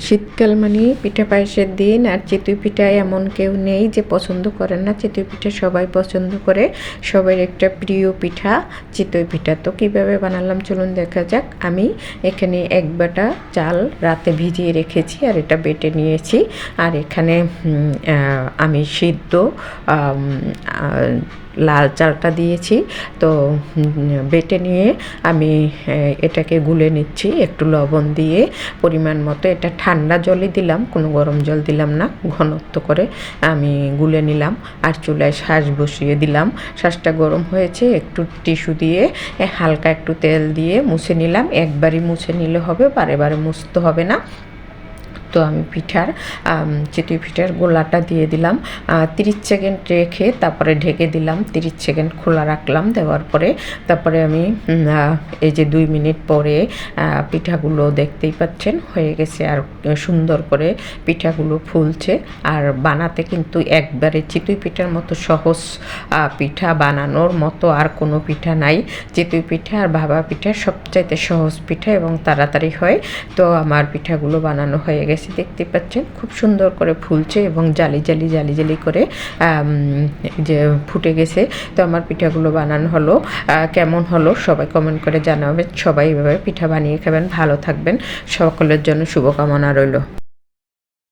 শীতকাল মানে পিঠা পায়েসের দিন, আর চিতই পিঠা এমন কেউ নেই যে পছন্দ করেন না। চিতই পিঠা সবাই পছন্দ করে, সবার একটা প্রিয় পিঠা চিতই পিঠা। তো কীভাবে বানালাম চলুন দেখা যাক। আমি এখানে এক বাটা চাল রাতে ভিজিয়ে রেখেছি আর এটা বেটে নিয়েছি। আর এখানে আমি সিদ্ধ লাল চালটা দিয়েছি। তো বেটে নিয়ে আমি এটাকে গুলে নিচ্ছি একটু লবণ দিয়ে পরিমাণ মতো। এটা ঠান্ডা জলই দিলাম, কোনো গরম জল দিলাম না। ঘনত্ব করে আমি গুলে নিলাম আর চুলায় শাঁস বসিয়ে দিলাম। শাঁসটা গরম হয়েছে, একটু টিস্যু দিয়ে হালকা একটু তেল দিয়ে মুছে নিলাম। একবারই মুছে নিলে হবে, বারে বারে মুছতে হবে না। তো আমি চিতই পিঠার গোলাটা দিয়ে দিলাম। 30 সেকেন্ড রেখে তারপরে ঢেকে দিলাম। 30 সেকেন্ড খোলা রাখলাম। দেওয়ার পরে তারপরে আমি এই যে 2 মিনিট পরে পিঠাগুলো দেখতেই পাচ্ছেন হয়ে গেছে। আর সুন্দর করে পিঠাগুলো ফুলছে। আর বানাতে কিন্তু একবারে চিতই পিঠার মতো সহজ পিঠা বানানোর মতো আর কোনো পিঠা নাই। চিতই পিঠা আর ভাপা পিঠা সবচাইতে সহজ পিঠা এবং তাড়াতাড়ি হয়। তো আমার পিঠাগুলো বানানো হয়ে গেছে, দেখতে পাচ্ছেন খুব সুন্দর করে ফুলছে এবং জালি জালি করে যে ফুটে গেছে। তো আমার পিঠাগুলো বানানো হলো। কেমন হলো সবাই কমেন্ট করে জানাবেন। সবাই এভাবে পিঠা বানিয়ে খাবেন, ভালো থাকবেন। সকলের জন্য শুভকামনা রইল।